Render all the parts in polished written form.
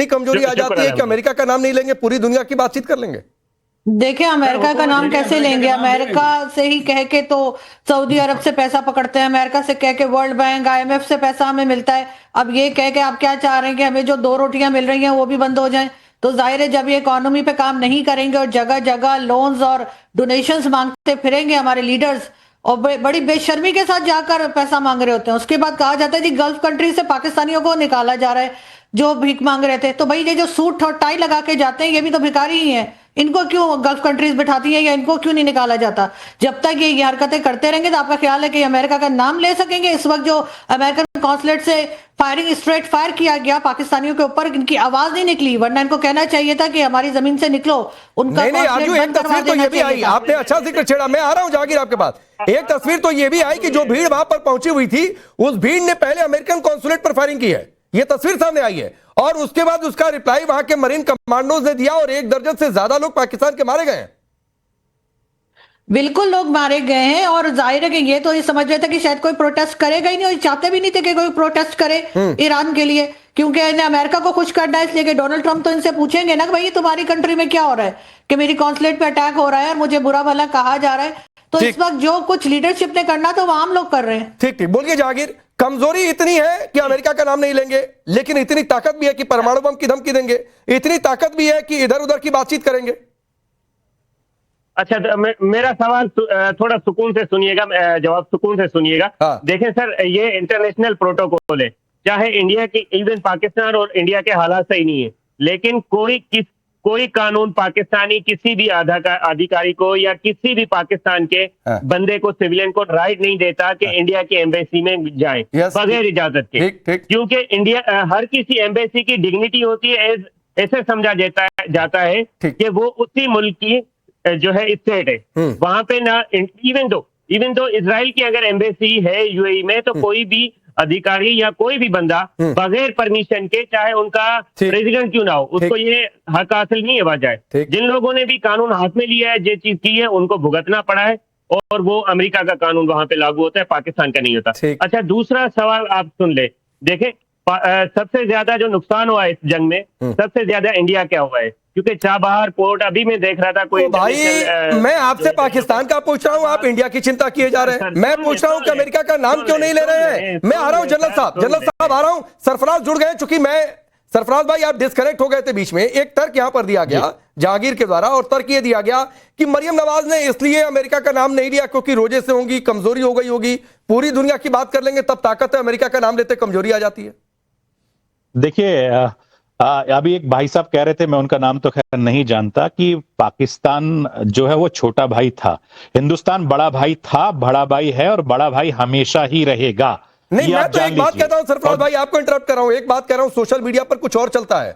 कमजोरी आ जाती है कि अमेरिका का नाम नहीं लेंगे, पूरी दुनिया की बातचीत कर लेंगे। देखिए, अमेरिका का नाम कैसे लेंगे? अमेरिका से ही कह के तो सऊदी अरब से पैसा पकड़ते हैं, अमेरिका से कह के वर्ल्ड बैंक, आईएमएफ से पैसा हमें मिलता है। अब ये कह के आप क्या चाह रहे हैं कि हमें जो 2 रोटियां मिल रही हैं वो भी बंद हो जाएं? तो जाहिर है जब ये इकोनॉमी पे काम नहीं करेंगे और जगह जगह लोन्स और डोनेशंस मांगते फिरेंगे हमारे लीडर्स, और बड़ी बेशर्मी के साथ जाकर पैसा मांग रहे होते हैं। उसके बाद कहा जाता है जी गल्फ कंट्री से पाकिस्तानियों को निकाला जा रहा है जो भीख मांग रहे थे। तो भाई ये जो सूट और टाई लगा के जाते हैं ये भी तो भिखारी ही हैं। इनको क्यों गल्फ कंट्रीज बिठाती है या इनको क्यों नहीं निकाला जाता? जब तक ये हरकतें करते रहेंगे तो आपका ख्याल है कि अमेरिका का नाम ले सकेंगे? इस वक्त जो अमेरिकन कॉन्सुलेट से फायरिंग स्ट्रेट फायर किया गया पाकिस्तानियों के ऊपर, इनकी आवाज नहीं निकली, वरना इनको कहना चाहिए था कि हमारी जमीन से निकलो। उनका नहीं आजू एक तस्वीर तो ये भी आई, आपने अच्छा जिक्र छेड़ा, मैं आ रहा हूं जहांगीर आपके पास। एक तस्वीर तो ये भी आई कि जो भीड़ वहां पर पहुंची हुई थी उस भीड़ ने पहले अमेरिकन कॉन्सुलेट पर फायरिंग की है, ये तस्वीर सामने आई है, और उसके बाद उसका रिप्लाई वहां के मरीन कमांडोज ने दिया और 1 दर्जन से ज्यादा लोग पाकिस्तान के मारे गए हैं। बिल्कुल लोग मारे गए हैं, और जाहिर है कि ये तो ये समझ रहे थे कि शायद कोई प्रोटेस्ट करेगा ही नहीं, और चाहते भी नहीं थे कि कोई प्रोटेस्ट करे ईरान के लिए, क्योंकि इन्हें अमेरिका को खुश करना है। इसलिए कि डोनाल्ड ट्रंप तो इनसे पूछेंगे ना कि भाई तुम्हारी कंट्री में क्या हो रहा है कि मेरी कॉन्सुलेट पे अटैक हो रहा है और मुझे बुरा भला कहा जा रहा है। तो इस वक्त जो कुछ लीडरशिप ने करना तो वो आम लोग कर रहे हैं। ठीक ठीक बोलिए जहांगीर। कमजोरी इतनी है कि अमेरिका का नाम नहीं लेंगे, लेकिन इतनी ताकत भी है कि परमाणु बम की धमकी देंगे, इतनी ताकत भी है कि इधर उधर की बातचीत करेंगे। अच्छा, तो मेरा सवाल थोड़ा सुकून से सुनिएगा, जवाब सुकून से सुनिएगा। हाँ। देखें सर, ये इंटरनेशनल प्रोटोकॉल है, चाहे इंडिया की, इवन पाकिस्तान और इंडिया के हालात सही नहीं है, लेकिन कोई कानून पाकिस्तानी किसी भी अधिकारी को या किसी भी पाकिस्तान के बंदे को, सिविलियन को राइट नहीं देता कि इंडिया की एम्बेसी में जाए बगैर इजाजत के। क्योंकि इंडिया हर किसी एम्बेसी की डिग्निटी होती है, ऐसे समझा जाता है कि वो उसी मुल्क की जो है स्टेट है, वहां पे ना, इवन दो इजराइल की अगर एम्बेसी है यूएई में, तो कोई भी अधिकारी या कोई भी बंदा बगैर परमिशन के, चाहे उनका प्रेसिडेंट क्यों ना हो, उसको ये हक हासिल नहीं है जाए। जिन लोगों ने भी कानून हाथ में लिया है, जो चीज की है, उनको भुगतना पड़ा है, और वो अमेरिका का कानून वहां पे लागू होता है, पाकिस्तान का नहीं होता। अच्छा, दूसरा सवाल आप सुन ले। देखें, सबसे ज्यादा जो नुकसान हुआ है इस जंग में, सबसे ज्यादा इंडिया क्या हुआ है, क्योंकि चाबहार पोर्ट अभी मैं देख रहा था कोई भाई, मैं आपसे पाकिस्तान का पूछ रहा हूं, आप इंडिया की चिंता किए जा रहे हैं। मैं पूछ रहा हूं कि अमेरिका का नाम क्यों नहीं ले रहे हैं। मैं आ रहा हूं जनरल साहब आ रहा हूं। सरफराज जुड़ गए, चूंकि सरफराज भाई आप डिस्कनेक्ट हो गए थे बीच में। एक तर्क यहां पर दिया गया जहांगीर के द्वारा, और तर्क यह दिया गया कि मरियम नवाज ने इसलिए अमेरिका का नाम नहीं लिया क्योंकि रोजे से होंगी, कमजोरी हो गई होगी, पूरी दुनिया की बात कर लेंगे तब ताकत है, अमेरिका का नाम लेते कमजोरी आ जाती है। देखिए, अभी एक भाई साहब कह रहे थे, मैं उनका नाम तो खैर नहीं जानता, कि पाकिस्तान जो है वो छोटा भाई था, हिंदुस्तान बड़ा भाई था, बड़ा भाई है, और बड़ा भाई हमेशा ही रहेगा। नहीं, मैं तो एक बात कहता हूं सरफराज भाई, आपको इंटरप्ट कर रहा हूं, एक बात कह रहा हूं, सोशल मीडिया पर कुछ और चलता है,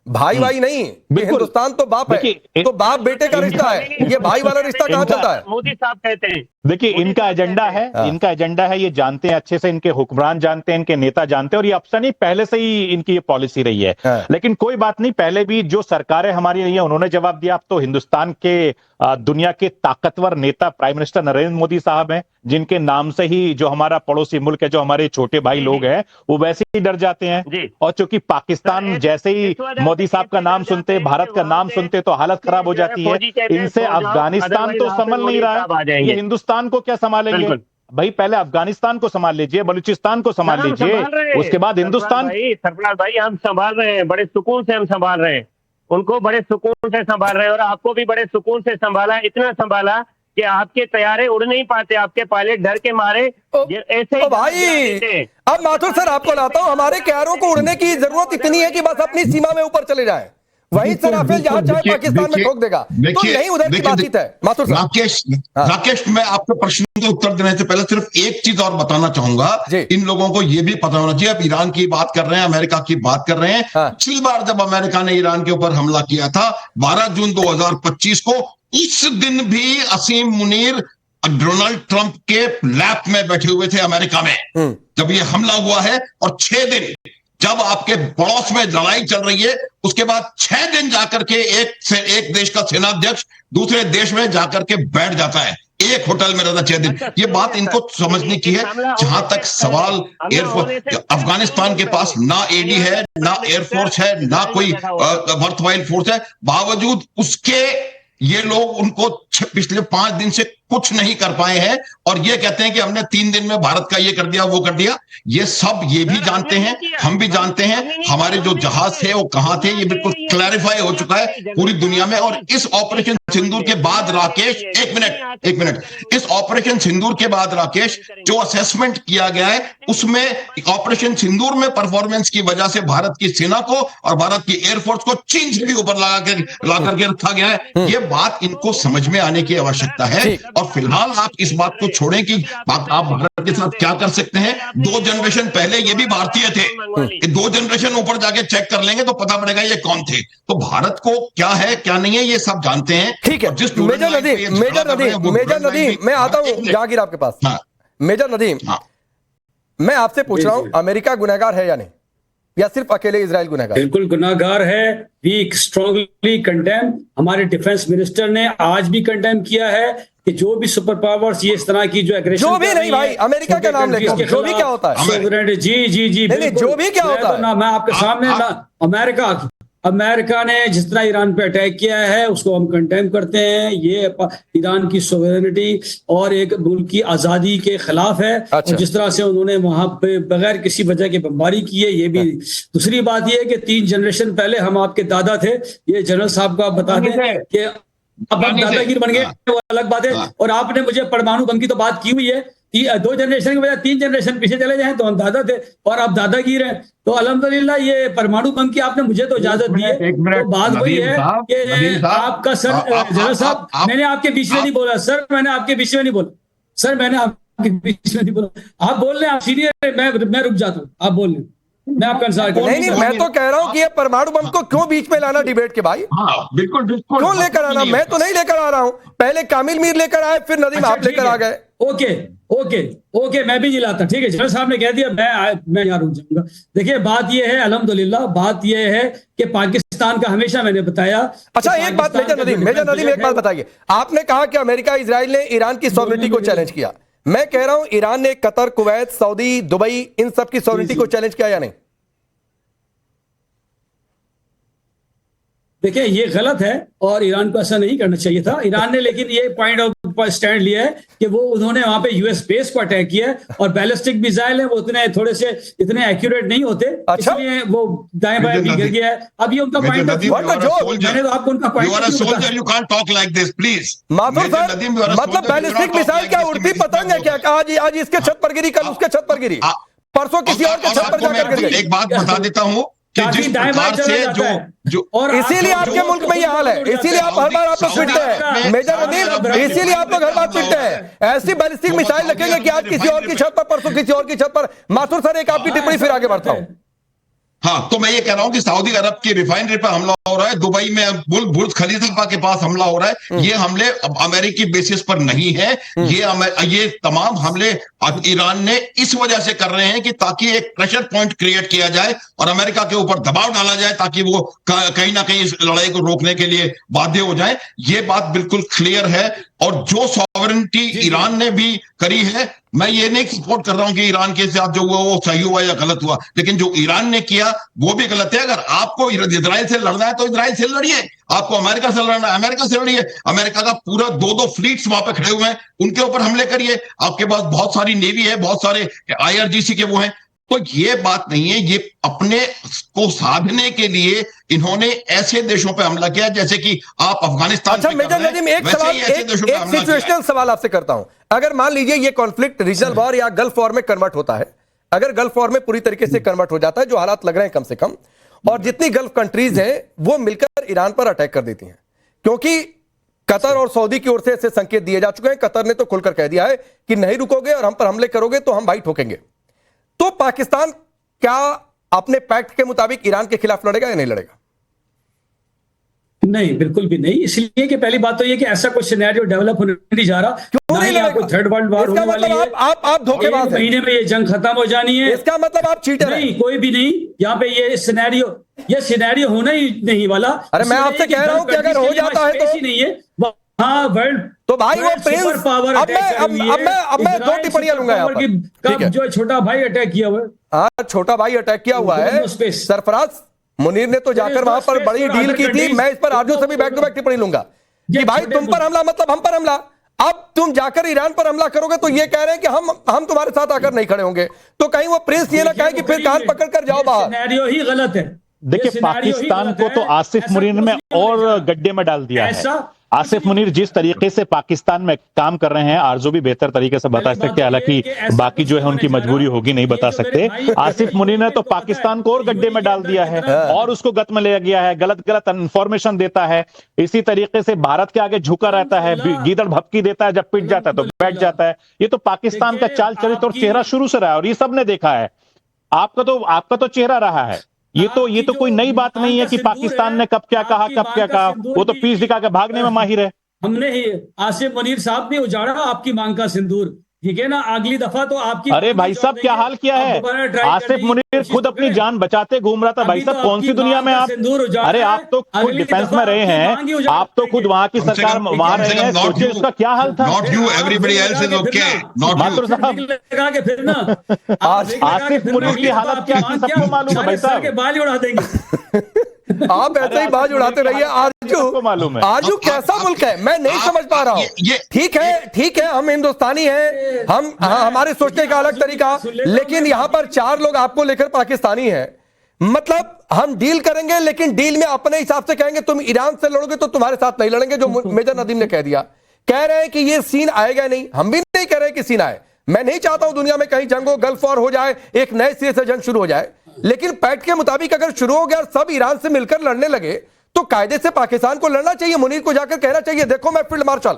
भाई भाई नहीं, हिंदुस्तान तो बाप है, तो बाप बेटे का रिश्ता है, ये भाई वाला रिश्ता कहां चलता है? मोदी साहब कहते हैं। देखिए, इनका एजेंडा है, ये जानते हैं अच्छे से, इनके हुक्मरान जानते हैं, इनके नेता जानते हैं, और ये अब से नहीं, पहले से ही इनकी ये पॉलिसी रही है। लेकिन कोई बात नहीं, पहले भी जो सरकारें हमारी रही है उन्होंने जवाब दिया। अब तो हिंदुस्तान के दुनिया के ताकतवर नेता प्राइम मिनिस्टर नरेंद्र मोदी साहब हैं, जिनके नाम से ही जो हमारा पड़ोसी मुल्क है, जो हमारे छोटे भाई लोग हैं, वो वैसे ही डर जाते हैं। और चूंकि पाकिस्तान जैसे ही मोदी साहब का नाम सुनते, भारत का नाम सुनते, तो हालत खराब हो जाती है। इनसे अफगानिस्तान तो संभल नहीं रहा है, ये हिंदुस्तान को क्या संभालेंगे? भाई पहले अफगानिस्तान को संभाल लीजिए, बलूचिस्तान को संभाल लीजिए, उसके बाद हिंदुस्तान। सरफराज भाई, हम संभाल रहे हैं, बड़े सुकून से हम संभाल रहे हैं, उनको बड़े सुकून से संभाल रहे हैं, और आपको भी बड़े सुकून से संभाला, इतना संभाला कि आपके तैयारे उड़ नहीं पाते, आपके पायलट डर के मारे ऐसे ही। भाई अब माथुर सर आपको लाता हूं, हमारे क्यारों को उड़ने की जरूरत इतनी है कि बस अपनी सीमा में ऊपर चले जाए, वही सर राफेल जहां चाहे पाकिस्तान में ठोक देगा, तो नहीं उधर की बातचीत है। माथुर साहब, राकेश, मैं आपके प्रश्न का उत्तर देने से पहले सिर्फ एक चीज और बताना चाहूंगा। इन लोगों को यह भी पता होना चाहिए, अब ईरान की बात कर रहे हैं, अमेरिका की बात कर रहे हैं। पिछली बार जब अमेरिका ने ईरान के ऊपर हमला किया था 12 जून 2025 को, उस दिन भी असीम मुनीर डोनाल्ड ट्रंप के लैप में बैठे हुए थे अमेरिका में जब ये हमला हुआ है। और 6 दिन जब आपके पड़ोस में लड़ाई चल रही है, उसके बाद 6 दिन जाकर के एक देश का सेनाध्यक्ष दूसरे देश में जाकर के बैठ जाता है। एक होटल में रहता 6 दिन। ये बात इनको समझने की है। जहां तक सवाल एयरफोर्स, अफगानिस्तान के पास ना एडी है, ना एयरफोर्स है, ना कोई वर्थवाइल फोर्स है, बावजूद उसके ये लोग उनको पिछले 5 दिन से कुछ नहीं कर पाए हैं और ये कहते हैं कि हमने 3 दिन में भारत का ये कर दिया, वो कर दिया। ये सब ये भी जानते हैं, हम भी जानते हैं, हमारे जो जहाज थे वो कहां थे, ये बिल्कुल क्लैरिफाई हो चुका है पूरी दुनिया में। और इस ऑपरेशन सिंदूर के बाद राकेश, एक मिनट, इस ऑपरेशन सिंदूर के बाद राकेश, जो असेसमेंट किया गया है उसमें ऑपरेशन सिंदूर में परफॉर्मेंस की वजह से भारत की सेना को और भारत की एयरफोर्स को चीन से भी ऊपर ला करके रखा गया है। ये बात इनको समझ में आने की आवश्यकता है। और फिलहाल आप इस बात को छोड़ें कि आप भारत के साथ क्या कर सकते हैं। 2 जनरेशन पहले ये भी भारतीय थे, 2 जनरेशन ऊपर जाके चेक कर लेंगे तो पता पड़ेगा ये कौन थे। तो भारत को क्या है क्या नहीं है ये सब जानते हैं। ठीक है, मेजर नदीम मैं आता हूं जहांगीर आपके पास। मेजर नदीम, मैं आपसे पूछ रहा हूं, अमेरिका गुनहगार है या नहीं, या सिर्फ अकेले इजराइल गुनहगार? बिल्कुल गुनहगार है। We strongly condemn. हमारे डिफेंस मिनिस्टर ने आज भी कंडेम किया है कि जो भी सुपर पावर्स ये इस तरह की जो एग्रेशन, जो भी नहीं भाई, अमेरिका का नाम लेकर जो भी क्या होता है, जी नहीं, जो भी क्या होता है, मैं आपके सामने अमेरिका ने जिस तरह ईरान पे अटैक किया है उसको हम कंडेम करते हैं। ये ईरान की सोवरेनिटी और एक मुल्क की आजादी के खिलाफ है। अच्छा। और जिस तरह से उन्होंने वहां पे बगैर किसी वजह की बमबारी की है, ये भी। दूसरी बात ये है कि 3 जनरेशन पहले हम आपके दादा थे। ये जनरल साहब को आप बता दें कि अब आप दादागिरी बन गए, वो अलग बात है। और आपने मुझे परमाणु बम की तो बात की हुई है, 2 जनरेशन के बजाय 3 जनरेशन पीछे चले जाएं तो हम दादा थे और आप दादागिर हैं। तो अल्हम्दुलिल्लाह ये परमाणु बम की आपने मुझे तो इजाजत दी है। तो बात वही है कि आपका सर जनरल साहब, मैंने आपके बीच में नहीं बोला सर, मैंने आपके बीच में नहीं बोला सर, मैंने आपके बीच में नहीं बोला। आप बोल रहे हैं, आप सीनियर, मैं रुक जाता हूँ, आप बोल रहे हैं, मैं आपका इंतजार कर। नहीं, मैं तो कह रहा हूं कि ये परमाणु बम को क्यों बीच में लाना डिबेट के भाई? बिल्कुल क्यों लेकर आना? मैं तो नहीं लेकर आ रहा हूं, पहले कामिल मीर लेकर आए, फिर नदीम आप लेकर आ गए। ओके, मैं भी नहीं लाता। ठीक है, जनरल साहब ने कह दिया, मैं यहाँ रुक जाऊंगा। देखिए बात यह है, अल्हम्दुलिल्लाह बात यह है कि पाकिस्तान का हमेशा मैंने बताया। अच्छा, एक बात मेजर नदीम एक बात बताइए। आपने कहा कि अमेरिका इजराइल ने ईरान की सॉवरेनिटी को चैलेंज किया। मैं कह रहा हूं ईरान ने कतर, कुवैत, सऊदी, दुबई, इन सब की सॉवरेनिटी को चैलेंज किया या नहीं? देखिए ये गलत है और ईरान को ऐसा नहीं करना चाहिए था। ईरान ने लेकिन ये पॉइंट ऑफ स्टैंड लिया है कि वो उन्होंने वहां पे यूएस बेस को अटैक किया है और बैलिस्टिक मिसाइल है वो इतने एक्यूरेट नहीं होते। अच्छा? इसलिए वो दाएं बाएं भी गिर गया है। अब ये उनका पॉइंट मैंने तो आपको उनका पॉइंट माथुर साहब, मतलब बैलिस्टिक मिसाइल क्या उड़ती पतंग है क्या? आज इसके छत पर गिरी, कल उसके छत पर गिरी, परसों किसी और के छत पर जाकर गिर गई। एक बात बता देता हूं, जिस प्रकार से जो और इसीलिए आपके मुल्क में यह हाल है, इसीलिए आप हर बार आप लोग पिटते हैं मेजर नदीम, इसीलिए आप लोग हर बार पिटते हैं। ऐसी बैलिस्टिक मिसाइल रखेंगे कि आज किसी और की छत पर, परसों किसी और की छत पर। माथुर सर, एक आपकी टिप्पणी फिर आगे बढ़ता हूं। हाँ, तो मैं ये कह रहा हूं कि सऊदी अरब की रिफाइनरी पर हमला हो रहा है, दुबई में बुर्ज खलीफा के पास हमला हो रहा है। ये हमले अमेरिकी बेसिस पर नहीं है। ये तमाम हमले ईरान ने इस वजह से कर रहे हैं कि ताकि एक प्रेशर पॉइंट क्रिएट किया जाए और अमेरिका के ऊपर दबाव डाला जाए ताकि वो कहीं ना कहीं इस लड़ाई को रोकने के लिए बाध्य हो जाए। ये बात बिल्कुल क्लियर है। और जो सॉवरेनिटी ईरान ने भी करी है, मैं ये नहीं सपोर्ट कर रहा हूं कि ईरान के साथ जो हुआ वो सही हुआ या गलत हुआ, लेकिन जो ईरान ने किया वो भी गलत है। अगर आपको इजराइल से लड़ना है तो इजराइल से लड़िए, आपको अमेरिका से लड़ना है अमेरिका से लड़िए। अमेरिका का पूरा 2 फ्लीट्स वहां पे खड़े हुए हैं, उनके ऊपर हमले करिए। आपके पास बहुत सारी नेवी है, बहुत सारे IRGC के वो हैं। तो ये बात नहीं है, ये अपने को साधने के लिए इन्होंने ऐसे देशों पे हमला किया जैसे कि आप अफगानिस्तान। अच्छा मेजर नदीम, एक सिचुएशनल सवाल आपसे करता हूं। अगर मान लीजिए ये कॉन्फ्लिक्ट रीजनल वॉर या गल्फ वॉर में कन्वर्ट होता है, अगर गल्फ वॉर में पूरी तरीके से कन्वर्ट हो जाता है, जो हालात लग रहे हैं कम से कम, और जितनी गल्फ कंट्रीज हैं वो मिलकर ईरान पर अटैक कर देती हैं, क्योंकि कतर और सऊदी की ओर से ऐसे संकेत दिए जा चुके हैं। कतर ने तो खुलकर कह दिया है कि नहीं रुकोगे और हम पर हमले करोगे तो हम भाई ठोकेंगे। तो पाकिस्तान क्या अपने पैक्ट के मुताबिक ईरान के खिलाफ लड़ेगा या नहीं लड़ेगा? नहीं, बिल्कुल भी नहीं। इसलिए कि पहली बात तो ये कि ऐसा कोई सिनेरियो डेवलप होने नहीं जा रहा। क्यों नहीं लड़ेगा? थर्ड वर्ल्ड वॉर होने वाली है। आप धोखेबाज हैं। महीने में ये जंग खत्म हो जानी है। इसका मतलब आप चीटर हैं। नहीं, कोई भी नहीं। यहाँ पे ये सिनेरियो होना ही नहीं वाला। अरे मैं आपसे कह रहा हूं कि अगर हो जाता है तो नहीं है हाँ वर्ल्ड तो भाई वो प्रिंस, अब मैं 2 टिप्पणियां लूंगा यहाँ पर। ठीक है, जो छोटा भाई अटैक किया हुआ है, हाँ छोटा भाई अटैक किया हुआ है। सरफराज मुनीर ने तो जाकर वहां पर बड़ी डील की थी। मैं इस पर आरजू से भी बैक टू बैक टिप्पणी लूंगा कि भाई तुम पर हमला मतलब हम पर हमला। अब तुम जाकर ईरान पर हमला करोगे तो ये कह रहे हैं कि हम तुम्हारे साथ आकर नहीं खड़े होंगे। तो कहीं वो प्रिंस ये ना कहे कि फिर कान पकड़ कर जाओ बाहर। सिनेरियो ही गलत है। देखिए, पाकिस्तान को तो आसिफ मुनीर ने और गड्ढे में डाल दिया है। आसिफ मुनीर जिस तरीके से पाकिस्तान में काम कर रहे हैं, आरजू भी बेहतर तरीके से बता सकते हैं, हालांकि बाकी जो है उनकी मजबूरी होगी, नहीं बता सकते। आसिफ मुनीर ने तो पाकिस्तान को और गड्ढे में डाल दिया है और उसको गत में ले गया है, गलत गलत इंफॉर्मेशन देता है। इसी तरीके से भारत के आगे झुका रहता है, गीदड़ भपकी देता है, जब पिट जाता है तो बैठ जाता है। ये तो पाकिस्तान का चाल चरित्र और चेहरा शुरू से रहा है और ये सबने देखा है। आपका तो चेहरा रहा है। ये तो कोई नई बात नहीं है कि पाकिस्तान ने कब क्या कहा, कब क्या कहा। वो तो पीस दिखा के भागने में माहिर है। हमने ही आसिफ मुनीर साहब ने उजाड़ा आपकी मांग का सिंदूर, ठीक है ना। अगली दफा तो आपकी, अरे भाई साहब क्या हाल किया है। आसिफ मुनीर खुद अपनी जान बचाते घूम रहा था। भाई साहब कौन सी दुनिया में आप, अरे आप तो खुद डिफेंस में रहे हैं, आप तो खुद वहां की सरकार वहां रहे हैं, सोचिए उसका क्या हाल था। Not you, everybody else is okay, not Mathur साहब, फिर ना आसिफ मुनीर की हालत क्या थी सबको मालूम है भाई साहब। के बाल उड़ा देंगे। आप ऐसे ही बाज उड़ाते रहिए। आरजू मालूम है आरजू कैसा मुल्क है मैं नहीं समझ पा रहा हूँ। ठीक है हम हिंदुस्तानी हैं, हम हमारे सोचने का अलग तरीका, लेकिन यहां पर 4 लोग आपको लेकर पाकिस्तानी हैं। मतलब हम डील करेंगे लेकिन डील में अपने हिसाब से कहेंगे तुम ईरान से लड़ोगे तो तुम्हारे साथ नहीं लड़ेंगे, जो मेजर नदीम ने कह दिया। कह रहे हैं कि ये सीन आएगा नहीं, हम भी नहीं कह रहे कि सीन आए। मैं नहीं चाहता हूं दुनिया में कहीं जंग हो, गल्फ वॉर हो जाए, एक नए सिरे से जंग शुरू हो जाए। लेकिन पैक्ट के मुताबिक अगर शुरू हो गया और सब ईरान से मिलकर लड़ने लगे तो कायदे से पाकिस्तान को लड़ना चाहिए। मुनीर को जाकर कहना चाहिए देखो मैं फील्ड मार्शल,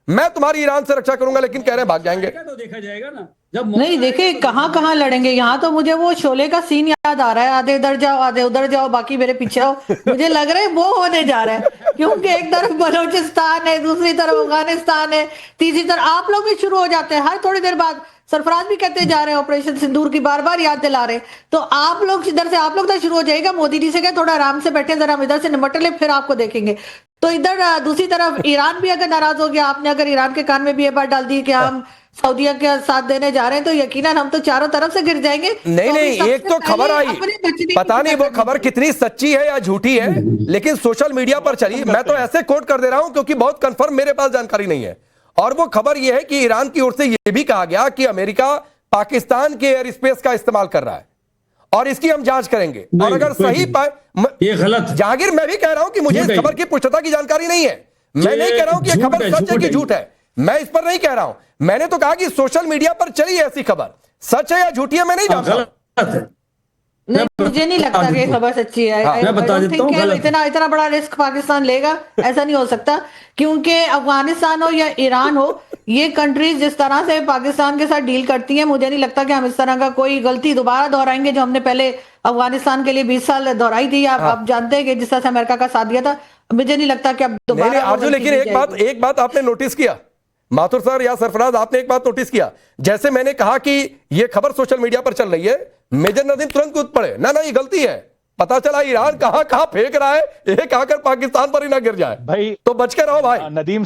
मैं तुम्हारी ईरान से रक्षा करूंगा, लेकिन कह रहे हैं भाग जाएंगे। तो देखा जाएगा ना जब नहीं देखिए कहां लड़ेंगे। यहाँ तो मुझे वो शोले का सीन याद आ रहा है, आधे इधर जाओ आधे उधर जाओ बाकी मेरे पीछे आओ। मुझे लग रहा है वो होने जा रहा है, क्योंकि एक तरफ बलूचिस्तान है, दूसरी तरफ अफगानिस्तान है, तीसरी तरफ आप लोग भी शुरू हो जाते हैं। हर थोड़ी देर बाद सरफराज भी कहते जा रहे हैं ऑपरेशन सिंदूर की, बार बार याद दिला रहे। तो आप लोग इधर से आप लोग तो शुरू हो जाएगा। मोदी जी से क्या थोड़ा आराम से बैठे, जरा हम इधर से निपट ले फिर आपको देखेंगे। तो इधर दूसरी तरफ ईरान भी अगर नाराज हो गया, आपने अगर ईरान के कान में भी ये बात डाल दी कि हम सऊदीया के साथ देने जा रहे हैं, तो यकीनन हम तो चारों तरफ से गिर जाएंगे। नहीं एक तो खबर आई, पता नहीं वो खबर कितनी सच्ची है या झूठी है, लेकिन सोशल मीडिया पर चली। मैं तो ऐसे कोट कर दे रहा हूं क्योंकि बहुत कंफर्म मेरे पास जानकारी नहीं है। और वो खबर यह है कि ईरान की ओर से यह भी कहा गया कि अमेरिका पाकिस्तान के एयर स्पेस का इस्तेमाल कर रहा है और इसकी हम जांच करेंगे। और अगर सही ये गलत, जहांगीर मैं भी कह रहा हूं कि मुझे इस खबर की पुष्टता की जानकारी नहीं है। मैं नहीं कह रहा हूं कि यह खबर सच है कि झूठ है, मैं इस पर नहीं कह रहा हूं। मैंने तो कहा कि सोशल मीडिया पर चली ऐसी खबर, सच है या झूठी है मैं नहीं जानता। नहीं मुझे नहीं लगता कि खबर सच्ची है। मैं बता देता हूं, इतना बड़ा रिस्क पाकिस्तान लेगा ऐसा नहीं हो सकता, क्योंकि अफगानिस्तान हो या ईरान हो, ये कंट्रीज जिस तरह से पाकिस्तान के साथ डील करती हैं, मुझे नहीं लगता कि हम इस तरह का कोई गलती दोबारा दोहराएंगे जो हमने पहले अफगानिस्तान के लिए 20 साल दोहराई थी। आप जानते हैं कि जिस तरह से अमेरिका का साथ दिया था, मुझे नहीं लगता कि अब दोबारा। आरजू लेकिन एक बात आपने नोटिस किया, माथुर सर या सरफराज आपने एक बात नोटिस किया, जैसे मैंने कहा कि ये खबर सोशल मीडिया पर चल रही है, मेजर नदीम तुरंत कूद पड़े, ना ये गलती है। पता चला ईरान कहां फेंक रहा है, एक आकर पाकिस्तान पर ही ना गिर जाए भाई, तो बच के रहो भाई। नदीम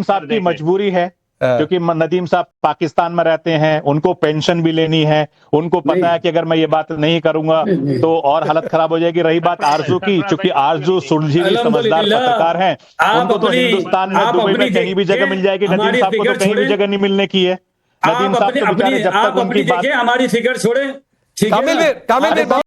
साहब की मजबूरी है, क्योंकि नदीम साहब पाकिस्तान में रहते हैं, उनको पेंशन भी लेनी है, उनको पता है कि अगर मैं ये बात नहीं करूंगा तो और हालत खराब हो जाएगी। रही बात आरजू की, चूंकि आरजू सुलझी समझदार पत्रकार हैं, उनको तो हिंदुस्तान में दुबई में कहीं भी जगह मिल जाएगी। नदीम साहब को तो कहीं भी जगह नहीं मिलने की है। नदीम साहब तो बेचारे जब तक उनकी बात, हमारी फिगर छोड़े, कामिल